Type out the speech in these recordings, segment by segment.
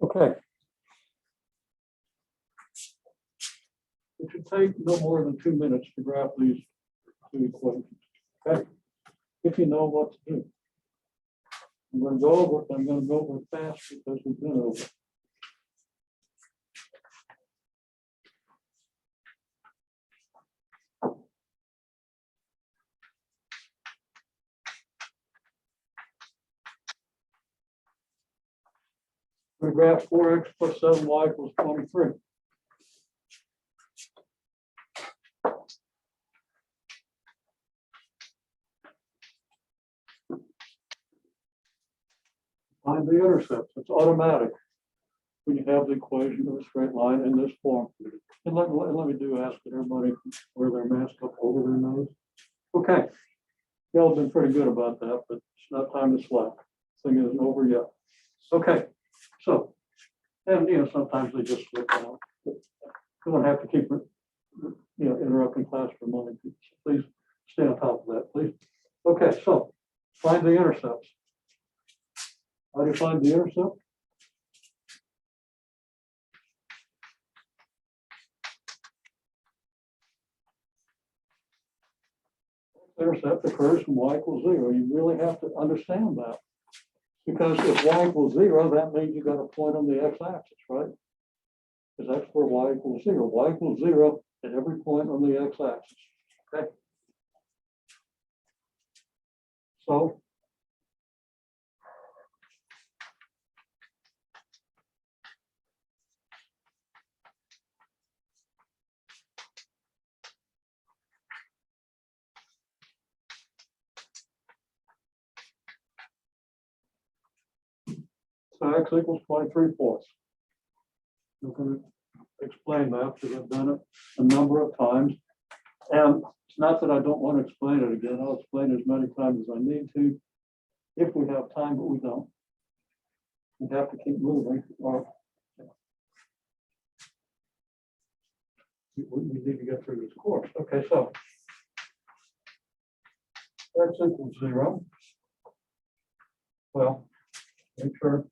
Okay. It should take no more than 2 minutes to graph these two equations. Okay. If you know what to do. I'm going to go over it, but I'm going to go over it fast because we've been over it. We graph 4x plus 7y equals 23. Find the intercepts. It's automatic when you have the equation of a straight line in this form. And let me ask that everybody wear their mask up over their nose. Okay. Y'all have been pretty good about that, but it's not time to slack. Thing isn't over yet. Okay. So, and sometimes they just slip out. You don't have to keep interrupting class for money. Please stay on top of that, please. Okay, so find the intercepts. How do you find the intercept? Intercept occurs when y equals 0. You really have to understand that. Because if y equals 0, that means you got a point on the x-axis, right? Because that's where y equals 0. Y equals 0 at every point on the x-axis. Okay. So x equals 23/4. I'm going to explain that because I've done it a number of times. And it's not that I don't want to explain it again. I'll explain it as many times as I need to, if we have time, but we don't. We have to keep moving, or we need to get through this course. Okay, so x equals 0. Well, make sure.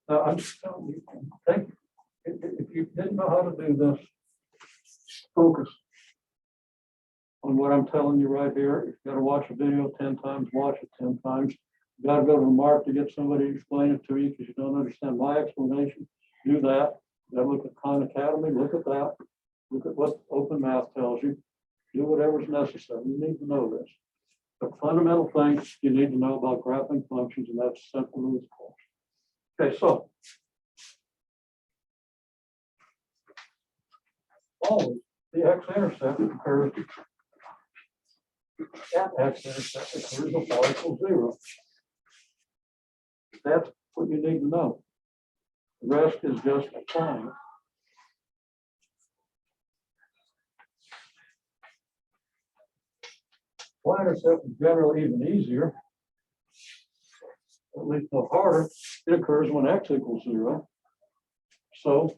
Now, I'm just telling you, if you didn't know how to do this, focus on what I'm telling you right here. If you got to watch a video 10 times, watch it 10 times. You got to go to the mark to get somebody to explain it to you because you don't understand my explanation. Do that. You got to look at Khan Academy, look at that. Look at what Open Math tells you. Do whatever's necessary. You need to know this. The fundamental things you need to know about graphing functions, and that's central to this course. Okay, so always the x-intercept occurs at x-intercept occurs with y equals 0. That's what you need to know. The rest is just applying it. Y-intercept is generally even easier, at least no harder. It occurs when x equals 0. So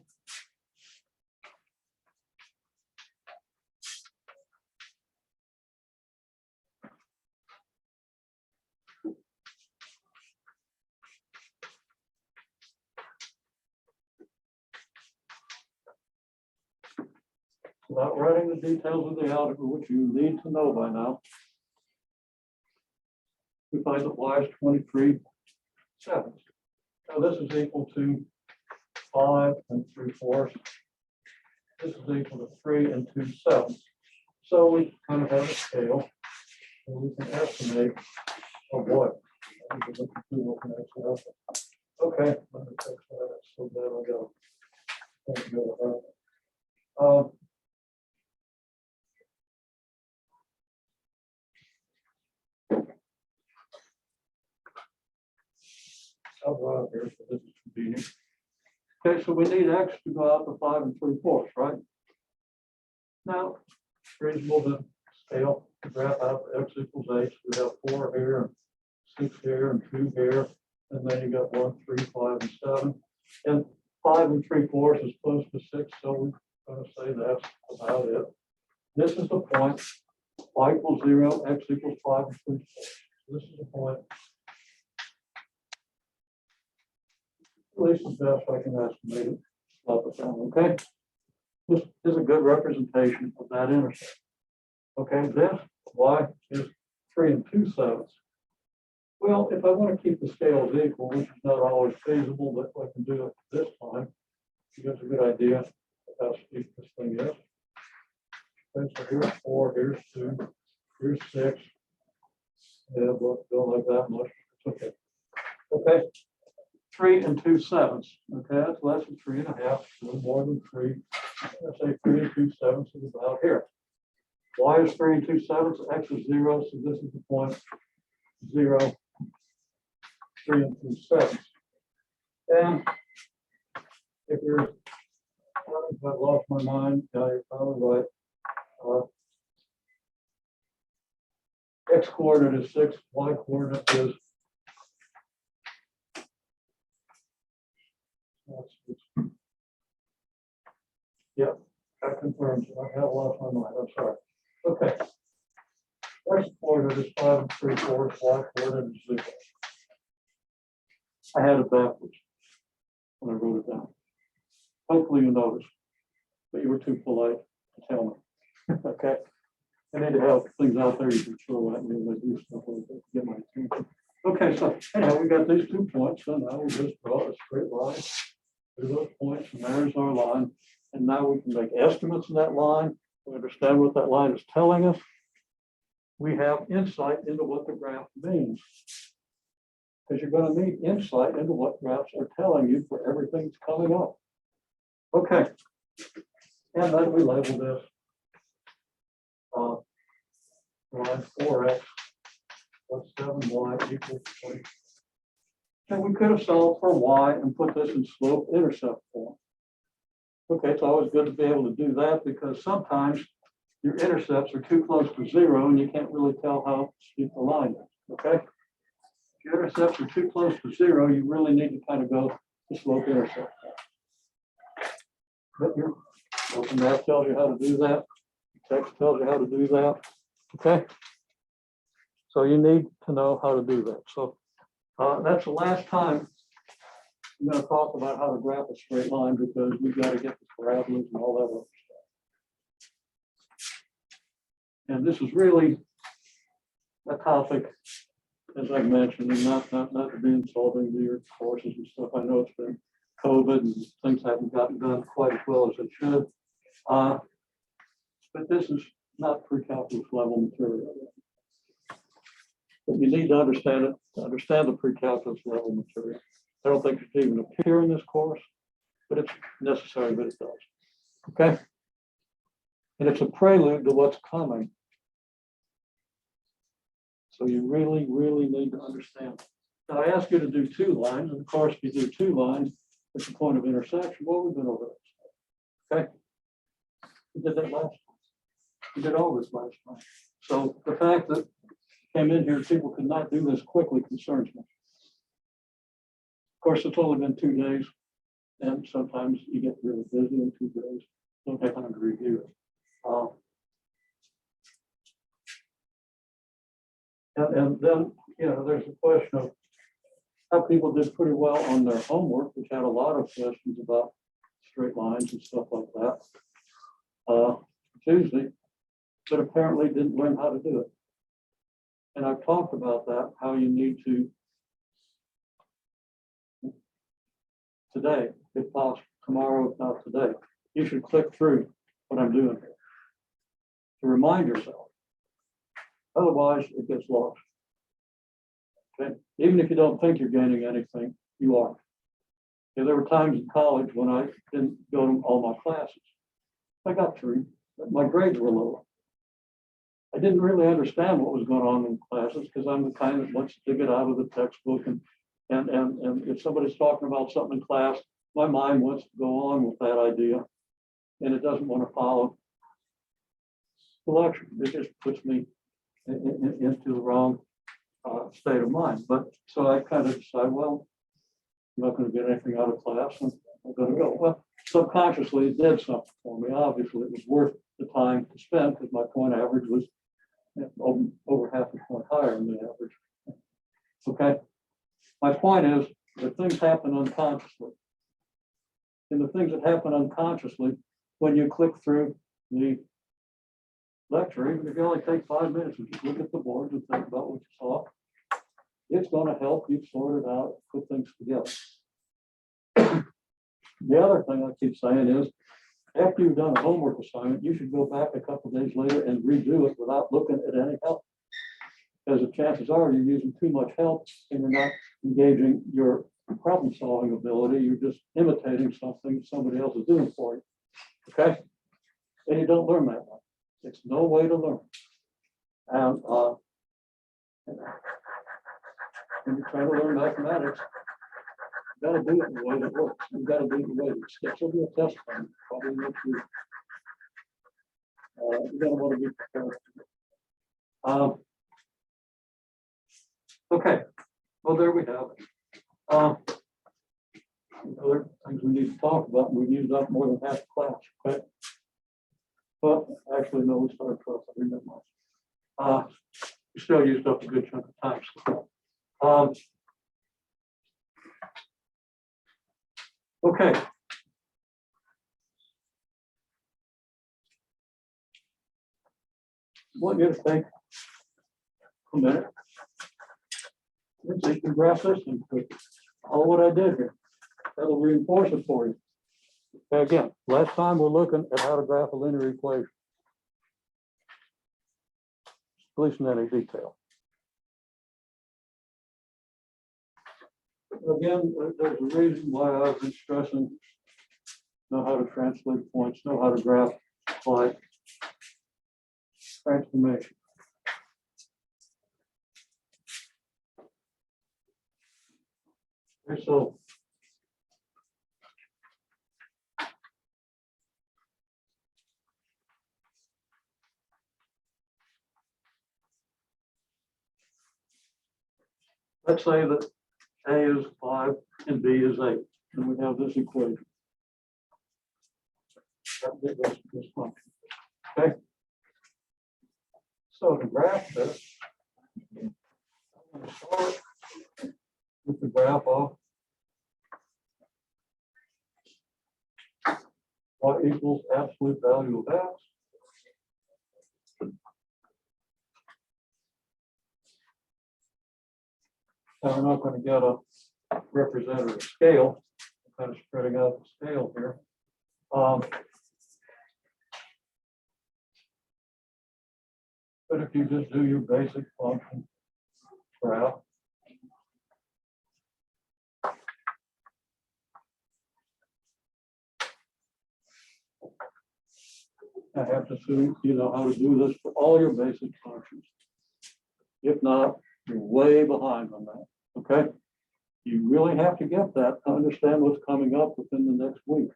without writing the details of the algebra, which you need to know by now, we find that y is 23/7. Now this is equal to 5 3/4. This is equal to 3 2/7. So we kind of have a scale, and we can estimate of what. Okay, let me fix that. That's so bad I go. I'll go out here, so this is convenient. Okay, so we need x to go out to 5 3/4, right? Now, it's reasonable to scale the graph out to x equals 8. So we have 4 here, and 6 here, and 2 here, and then you got 1, 3, 5, and 7. And 5 3/4 is close to 6, so we're going to say that's about it. This is the point. Y equals 0, x equals 5 3/4. This is the point. At least as best I can estimate it. Okay, this is a good representation of that intercept. Okay, this y is 3 2/7. Well, if I want to keep the scales equal, which is not always feasible, but I can do it this time, it's a good idea of how steep this thing is. Okay, so here's 4, here's 2, here's 6. Yeah, but don't like that much. It's okay. Okay. 3 2/7. Okay, that's less than 3 1/2, a little more than 3. Let's say 3 2/7 is about here. Y is 3 2/7, X is 0, so this is the point 0, 3 2/7. And if you're, if I lost my mind, yeah, you're probably right. X coordinate is 6, Y coordinate is yeah, that confirms it. I have lost my mind. I'm sorry. Okay. X coordinate is 5 3/4, Y coordinate is 0. I had it backwards when I wrote it down. Hopefully you noticed, but you were too polite to tell me. Okay. I need to have things out there you can throw at me when I do stuff like that to get my attention. Okay, so anyhow, we got these 2 points, so now we just draw a straight line through those points, and there's our line. And now we can make estimates of that line. We understand what that line is telling us. We have insight into what the graph means. Because you're going to need insight into what graphs are telling you for everything that's coming up. Okay. And then we label this line 4x plus 7y equals 20. And we could have solved for y and put this in slope intercept form. Okay, it's always good to be able to do that because sometimes your intercepts are too close to 0 and you can't really tell how steep the line is. Okay, if your intercepts are too close to 0, you really need to kind of go to slope intercept. But your open math tells you how to do that. Text tells you how to do that. Okay, so you need to know how to do that. So that's the last time I'm going to talk about how to graph a straight line because we've got to get the parabolas and all that other stuff. And this is really a topic, as I've mentioned, and not to be insulting to your courses and stuff. I know it's been COVID and things haven't gotten done quite as well as it should. But this is not pre-calculus level material. But you need to understand it, to understand the pre-calculus level material. I don't think it should even appear in this course, but it's necessary, but it does. Okay? And it's a prelude to what's coming. So you really, really need to understand. Now I asked you to do 2 lines, and of course, if you do 2 lines, it's a point of intersection. Well, we've been over this. Okay? We did that last time. We did all this last time. So the fact that came in here, people could not do this quickly concerns me. Of course, it's only been 2 days, and sometimes you get really busy in 2 days. Don't take time to review it. And then, you know, there's a question of how people did pretty well on their homework, which had a lot of questions about straight lines and stuff like that. Tuesday, but apparently didn't learn how to do it. And I've talked about that, how you need to today, if possible, tomorrow, if not today, you should click through what I'm doing here to remind yourself. Otherwise, it gets lost. Okay, even if you don't think you're gaining anything, you are. Okay, there were times in college when I didn't go to all my classes. I got through, but my grades were lower. I didn't really understand what was going on in classes because I'm the kind that wants to dig it out of the textbook and if somebody's talking about something in class, my mind wants to go on with that idea and it doesn't want to follow the lecture. It just puts me into the wrong state of mind. But so I kind of decide, well, I'm not going to get anything out of class and I'm going to go. Well, subconsciously it did something for me. Obviously it was worth the time to spend because my point average was over half a point higher than the average. Okay. My point is, the things happen unconsciously. And the things that happen unconsciously, when you click through the lecture, even if you only take 5 minutes and just look at the boards and think about what you saw, it's going to help you sort it out, put things together. The other thing I keep saying is, after you've done a homework assignment, you should go back a couple of days later and redo it without looking at any help. Because the chances are you're using too much help and you're not engaging your problem solving ability. You're just imitating something somebody else is doing for you. Okay? And you don't learn that way. It's no way to learn. And when you try to learn mathematics, you got to do it in the way that works. You got to do it in the way that sticks. There'll be a test on it, probably next week. You're going to want to be prepared. Okay, well, there we have it. Other things we need to talk about, we've used up more than half the class, okay? But actually, no, we started 12:30 midnight. We still used up a good chunk of time. Okay. I want you to take a minute. Let's see if you can grasp this and all what I did here. That'll reinforce it for you. Okay, again, last time we're looking at how to graph a linear equation, at least in any detail. Again, there's a reason why I've been stressing know how to translate points, know how to graph like transformation. Okay, so let's say that A is 5 and B is 8, and we have this equation. This function. Okay. So to graph this, I'm going to start with the graph of y equals absolute value of x. Now we're not going to get a representative scale. I'm kind of spreading out the scale here. But if you just do your basic function graph, I have to assume you know how to do this for all your basic functions. If not, you're way behind on that. Okay? You really have to get that to understand what's coming up within the next week.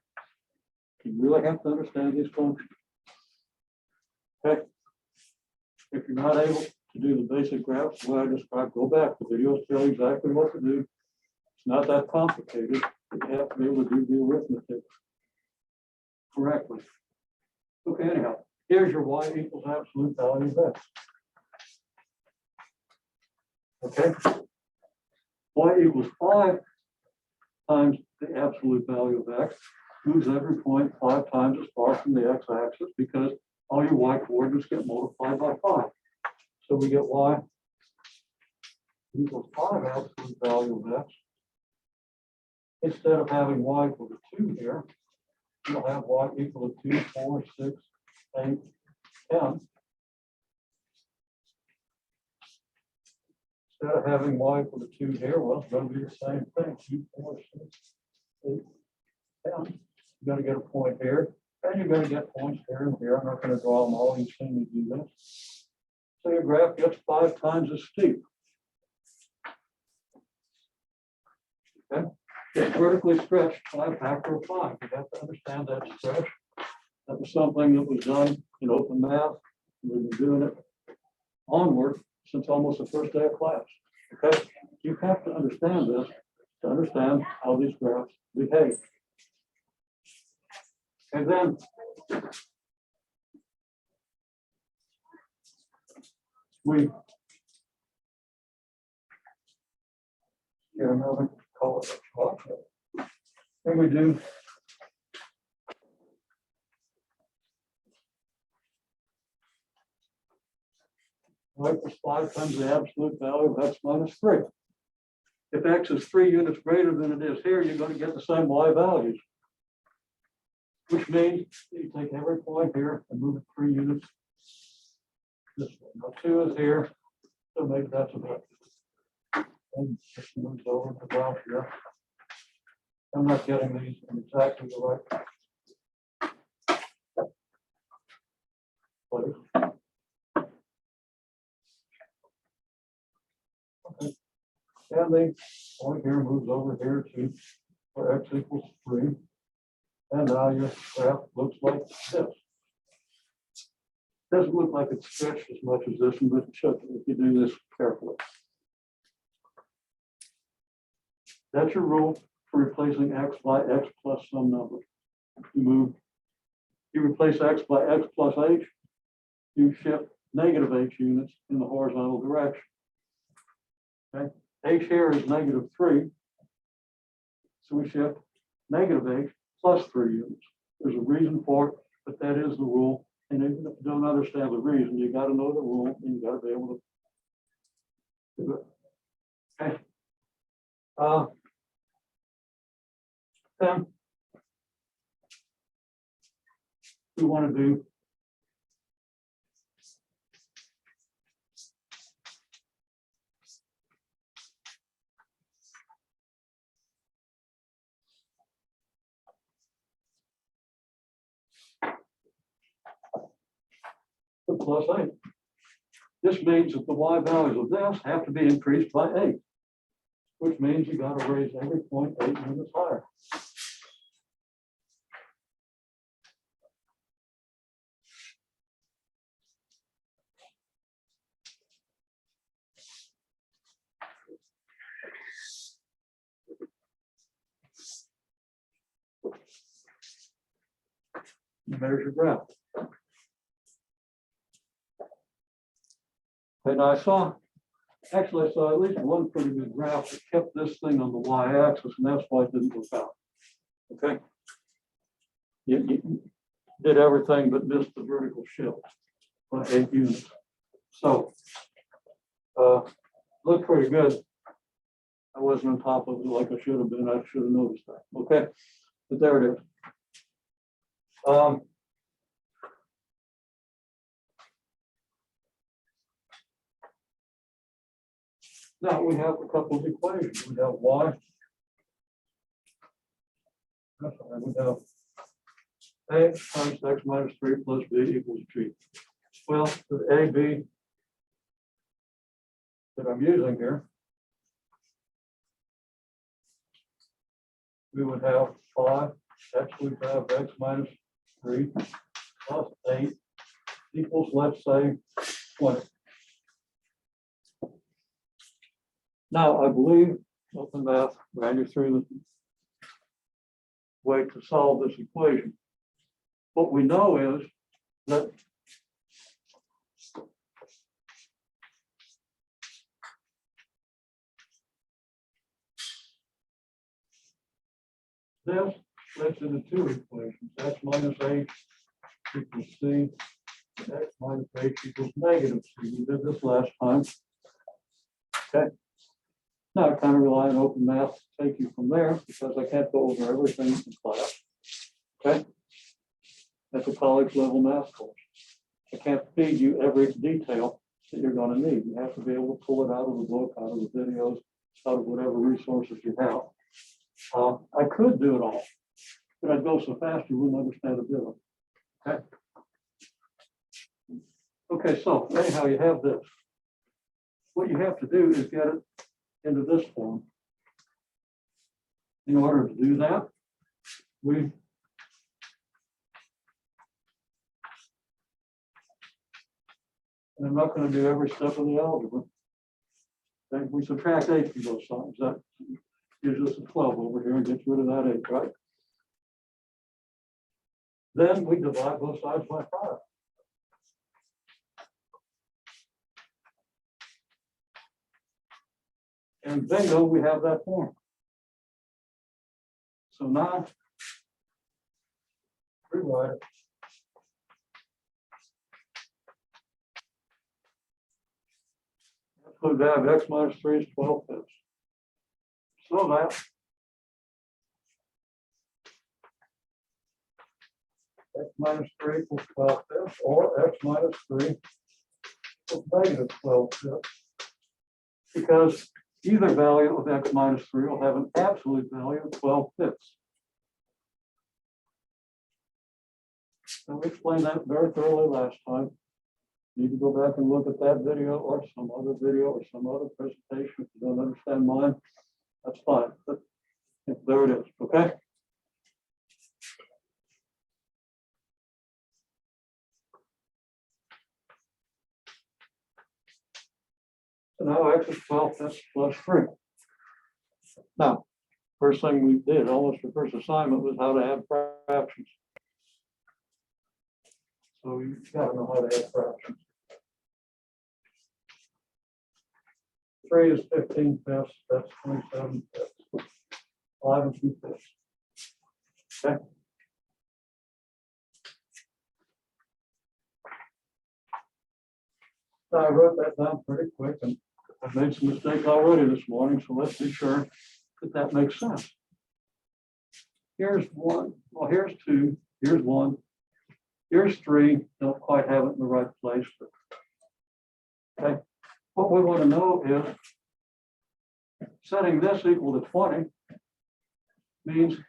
You really have to understand these functions. Okay? If you're not able to do the basic graphs, the way I described, go back. The videos tell you exactly what to do. It's not that complicated. You have to be able to do the arithmetic correctly. Okay, anyhow, here's your y equals absolute value of x. Okay? Y equals 5 times the absolute value of x. Moves every point 5 times as far from the x-axis because all your y coordinates get multiplied by 5. So we get y equals 5 absolute value of x. Instead of having y equal to 2 here, we'll have y equal to 2, 4, 6, 8, 10. Instead of having y equal to 2 here, well, it's going to be the same thing. 2, 4, 6, 8, 10. You're going to get a point here. And you're going to get points here and here. I'm not going to draw them all. You've seen me do this. So your graph gets 5 times as steep. Okay? It's vertically stretched by a factor of 5. You have to understand that stretch. That was something that was done in open math. We've been doing it onward since almost the first day of class. Okay? You have to understand this to understand how these graphs behave. And then we get another call it a chalk. And we do y plus 5 times the absolute value of x minus 3. If x is 3 units greater than it is here, you're going to get the same y values. Which means you take every point here and move it 3 units this way. Now 2 is here, so maybe that's about. And just moves over to down here. I'm not getting these in exactly the right place. Okay. And the point here moves over here to where x equals 3. And now your graph looks like this. Doesn't look like it's stretched as much as this one, but it should if you do this carefully. That's your rule for replacing x by x plus some number. You replace x by x plus h, you shift negative h units in the horizontal direction. Okay, h here is negative 3, so we shift negative h plus 3 units. There's a reason for it, but that is the rule. And if you don't understand the reason, you got to know the rule and you got to be able to do it. Okay. Then we want to do the plus 8. This means that the y values of this have to be increased by 8, which means you got to raise every point 8 units higher. There's your graph. And I saw at least one pretty good graph that kept this thing on the y-axis, and that's why it didn't work out. Okay. You did everything but missed the vertical shift by 8 units. So looked pretty good. I wasn't on top of it like I should have been. I should have noticed that. Okay, but there it is. Now we have a couple of equations. We have y. That's right. We have a times x minus 3 plus b equals g. Well, the a, b that I'm using here, we would have 5 x would have x minus 3 plus 8 equals, let's say, 20. Now, I believe open math ran you through the way to solve this equation. What we know is that this splits into 2 equations. X minus h equals c. X minus h equals negative c. We did this last time. Okay. Now I kind of rely on open math to take you from there because I can't go over everything in class. Okay. That's a college level math course. I can't feed you every detail that you're going to need. You have to be able to pull it out of the book, out of the videos, out of whatever resources you have. I could do it all, but I'd go so fast you wouldn't understand a bit of it. Okay. Okay, so anyhow, you have this. What you have to do is get it into this form. In order to do that, and I'm not going to do every step of the algebra. Okay, we subtract 8 from both sides. That gives us a 12 over here and gets rid of that 8, right? Then we divide both sides by 5. And bingo, we have that form. So now, rewrite it. Absolute value of x minus 3 is 12/5. So that x minus 3 equals 12/5, or x minus 3 equals negative 12/5. Because either value of x minus 3 will have an absolute value of 12/5. And we explained that very thoroughly last time. You can go back and look at that video or some other video or some other presentation. If you don't understand mine, that's fine. But there it is, okay? So now x is 12/5 plus 3. Now, first thing we did, almost the first assignment, was how to add fractions. So you gotta know how to add fractions. 3 is 15/5, that's 27/5. 5 and 2/5. Okay. Now I wrote that down pretty quick, and I made some mistake already this morning, so let's be sure that that makes sense. Here's 1, well, here's 2, here's 1, here's 3, don't quite have it in the right place, but okay. What we want to know is setting this equal to 20 means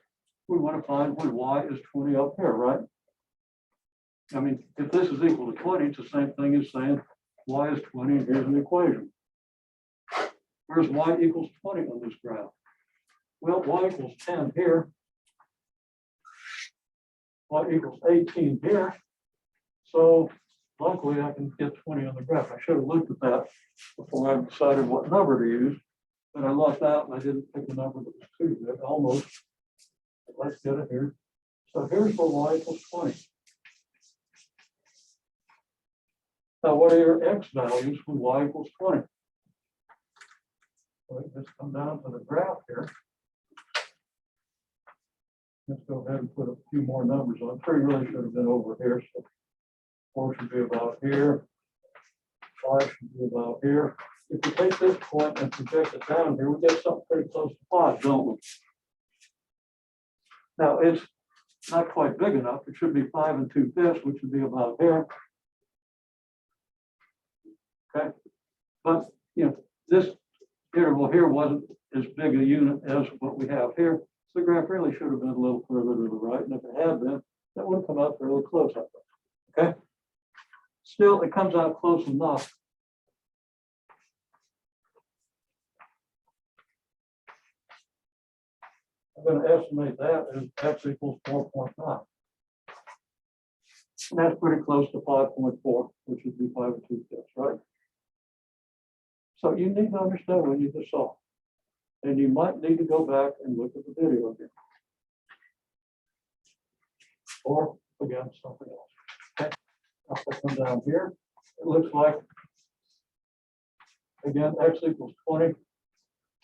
we want to find when y is 20 up here, right? I mean, if this is equal to 20, it's the same thing as saying y is 20, and here's an equation. Where's y equals 20 on this graph? Well, y equals 10 here. Y equals 18 here. So luckily I can get 20 on the graph. I should have looked at that before I decided what number to use, but I lucked out and I didn't pick a number that was too good, almost. But let's get it here. So here's where y equals 20. Now, what are your x values when y equals 20? So let's come down to the graph here. Let's go ahead and put a few more numbers on. 3 really should have been over here. So 4 should be about here. 5 should be about here. If we take this point and project it down here, we get something pretty close to 5, don't we? Now, it's not quite big enough. It should be 5 and 2/5, which would be about here. Okay, but you know, this interval here wasn't as big a unit as what we have here. So the graph really should have been a little further to the right, and if it had been, that would have come out fairly close, I think. Okay, still, it comes out close enough. I'm going to estimate that as x equals 4.9. And that's pretty close to 5.4, which would be 5 and 2/5, right? So you need to understand when you just solve. And you might need to go back and look at the video again. Or again, something else. Okay. I'll come down here. It looks like, again, x equals 20,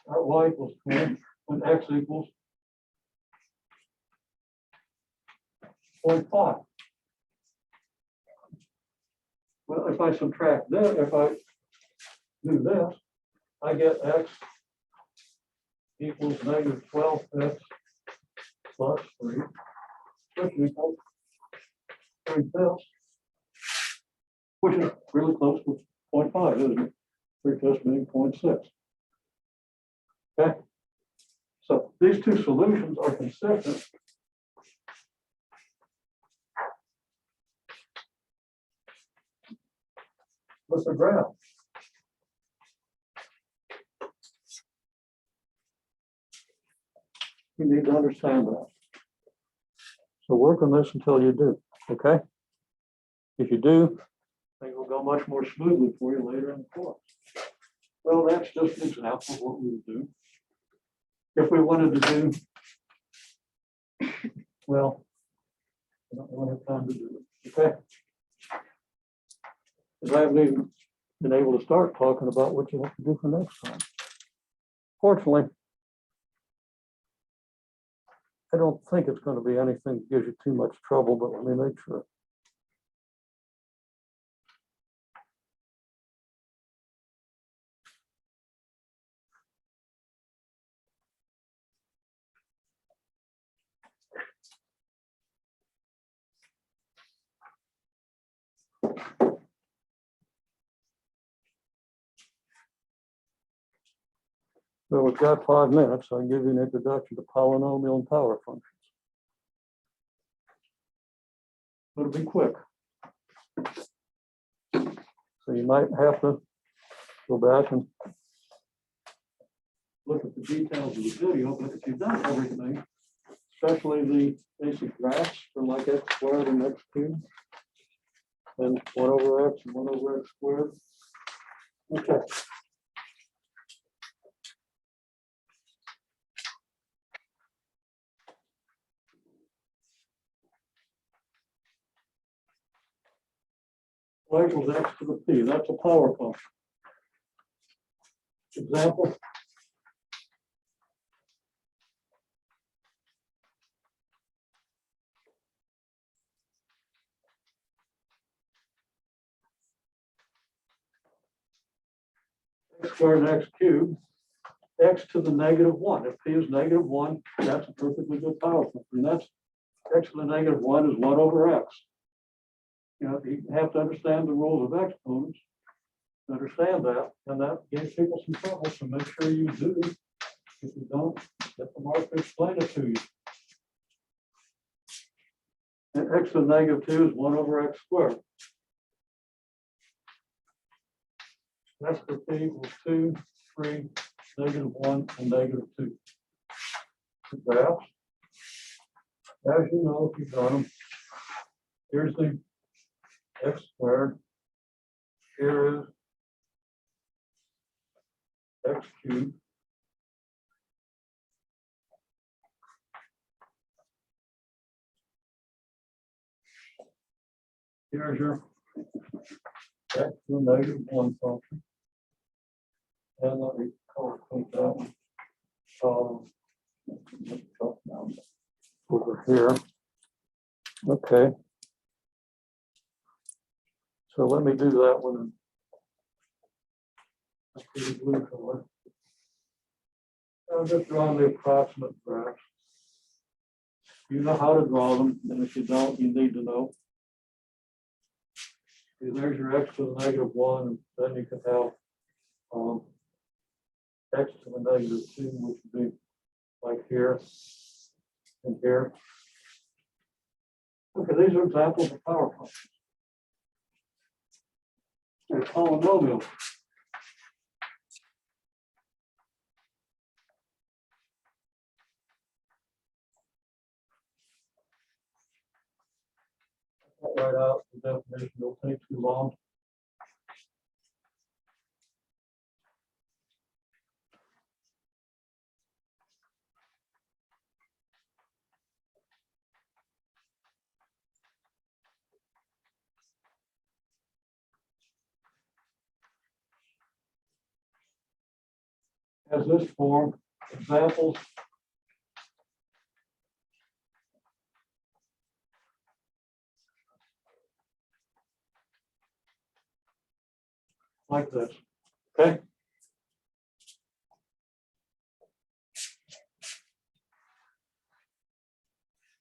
or y equals 20, when x equals 0.5. Well, if I subtract this, if I do this, I get x equals negative 12/5 plus 3, which equals 3/5, which is really close to 0.5, isn't it? 3/5 being 0.6. Okay, so these two solutions are consistent. With the graph. You need to understand that. So work on this until you do, okay? If you do, things will go much more smoothly for you later in the course. Well, that's just an example of what we would do. If we wanted to do, well, I don't really have time to do it, okay? Because I haven't even been able to start talking about what you have to do for next time. Fortunately, I don't think it's going to be anything that gives you too much trouble, but let me make sure. So we've got 5 minutes. So I can give you an introduction to polynomial and power functions. It'll be quick. So you might have to go back and look at the details of the video, but if you've done everything, especially the basic graphs for like x squared and x cubed, and 1 over x and 1 over x squared. Okay. Y equals x to the p. That's a power function. Example. X squared and x cubed, x to the -1. If p is -1, that's a perfectly good power function. And that's x to the -1 is 1 over x. You know, you have to understand the rules of exponents to understand that, and that gives people some trouble, so make sure you do. If you don't, get the mark to explain it to you. And x to the -2 is 1 over x squared. That's for p equals 2, 3, -1, and -2. The graphs, as you know, if you've done them, here's the x squared. Here is x cubed. Here's your x to the -1 function. And let me color code that one. Over here. Okay. So let me do that one. In blue color. I'm just drawing the approximate graphs. You know how to draw them, and if you don't, you need to know. Okay, there's your x to the -1, and then you can have x to the -2, which would be like here and here. Okay, these are examples of power functions. A polynomial. Write out the definition, it'll take too long. As this form, examples. Like this, okay?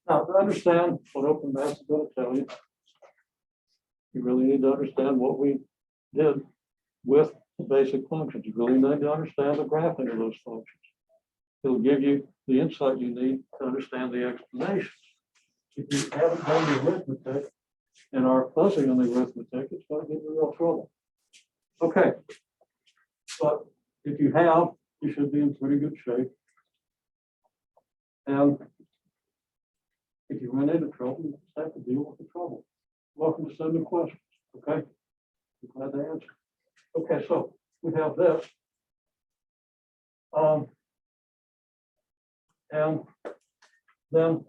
Now, to understand what open math is going to tell you, you really need to understand what we did with the basic functions. You really need to understand the graphing of those functions. It'll give you the insight you need to understand the explanations. If you haven't done the arithmetic and are fussing on the arithmetic, it's going to get you real trouble. Okay, but if you have, you should be in pretty good shape. And if you run into trouble, you just have to deal with the trouble. Welcome to send me questions, okay? I'm glad to answer. Okay, so we have this. And then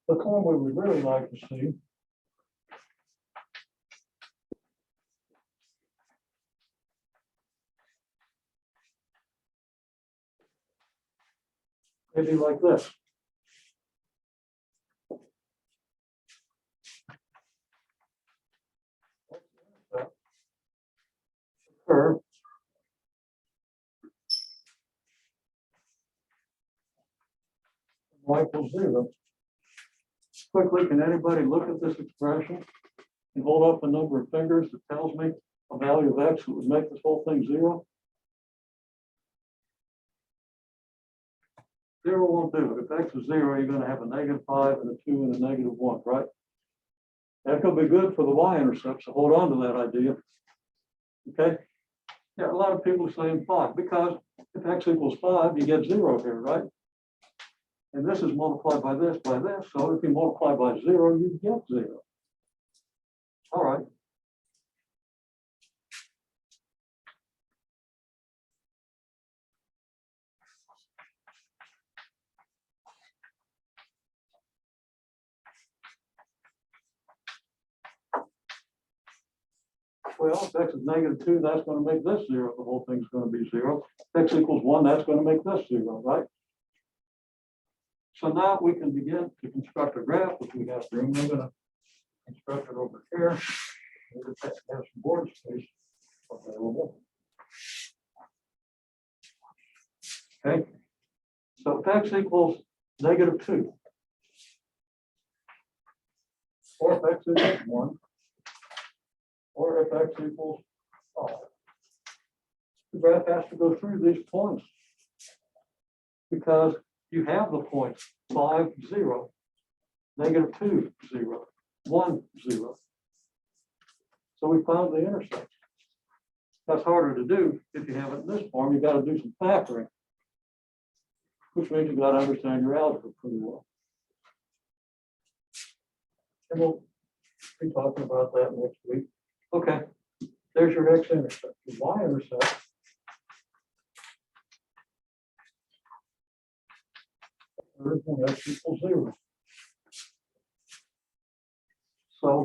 The form we would really like to see maybe like this. Curve. Y equals 0. Quickly, can anybody look at this expression and hold up a number of fingers that tells me a value of x that would make this whole thing 0? 0 won't do it. If x is 0, you're going to have a -5 and a 2 and a -1, right? That could be good for the y-intercept, so hold on to that idea. Okay? Yeah, a lot of people are saying 5, because if x equals 5, you get 0 here, right? And this is multiplied by this, so if you multiply by 0, you get 0. All right. Well, if x is -2, that's going to make this 0. The whole thing's going to be 0. If x equals 1, that's going to make this 0, right? So now we can begin to construct a graph if we have room. I'm going to construct it over here. We'll have some board space available. Okay. So if x equals -2, or if x equals 1, or if x equals 5, the graph has to go through these points because you have the points 5, 0, -2, 0, 1, 0. So we found the intercept. That's harder to do if you have it in this form. You've got to do some factoring, which means you've got to understand your algebra pretty well. And we'll be talking about that next week. Okay, there's your x-intercept. Your y-intercept when x equals 0. So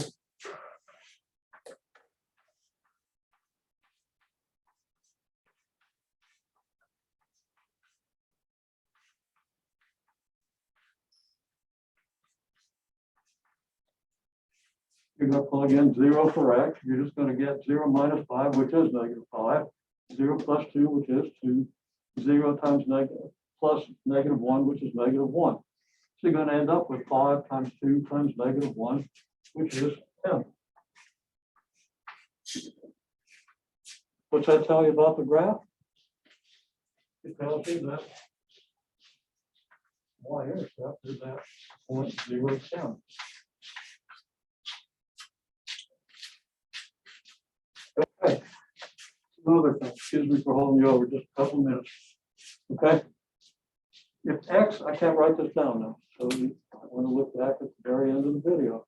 you're going to plug in 0 for x. You're just going to get 0 minus 5, which is -5. 0 plus 2, which is 2. 0 times negative plus -1, which is -1. So you're going to end up with 5 times 2 times -1, which is 10. What's that tell you about the graph? It tells you that y-intercept is at 0.010. Okay. Another thing, excuse me for holding you over just a couple minutes. Okay. If x, I can't write this down now, so I want to look back at the very end of the video.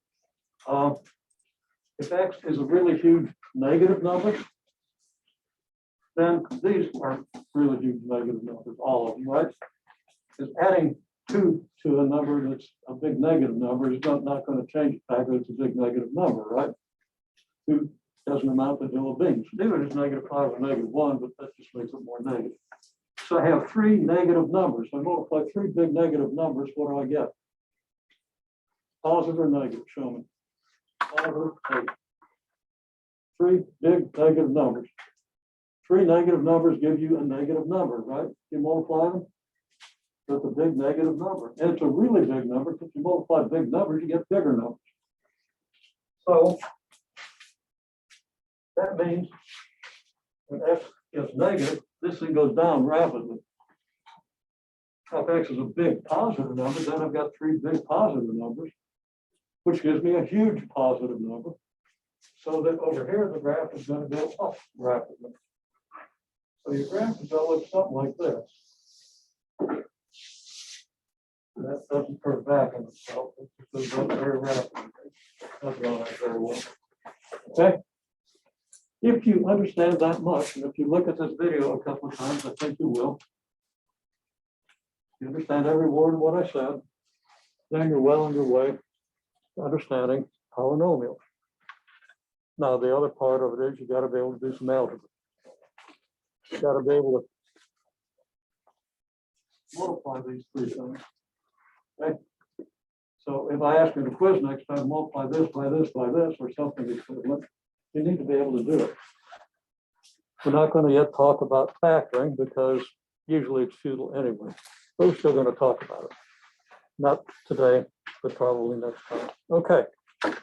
If x is a really huge negative number, then these are really huge negative numbers, all of them, right? Because adding 2 to a number that's a big negative number is not going to change the fact that it's a big negative number, right? 2 doesn't amount to double beans. Either it's -5 or -1, but that just makes it more negative. So I have 3 negative numbers. I multiply 3 big negative numbers. What do I get? Positive or negative? Show me. Positive, negative. 3 big negative numbers. 3 negative numbers give you a negative number, right? You multiply them. That's a big negative number. And it's a really big number because you multiply big numbers, you get bigger numbers. So that means when x is negative, this thing goes down rapidly. If x is a big positive number, then I've got 3 big positive numbers, which gives me a huge positive number. So that over here, the graph is going to go up rapidly. So your graph is going to look something like this. That doesn't curve back on itself. It just goes up very rapidly. That's going on very well. Okay. If you understand that much, and if you look at this video a couple of times, I think you will. You understand every word of what I said. then you're well on your way to understanding polynomials. Now, the other part of it is you got to be able to do some algebra. You got to be able to multiply these three things. Okay? So if I ask you to quiz next time, multiply this by this by this or something equivalent, you need to be able to do it. We're not going to yet talk about factoring because usually it's futile anyway. But we're still going to talk about it. Not today, but probably next time. Okay.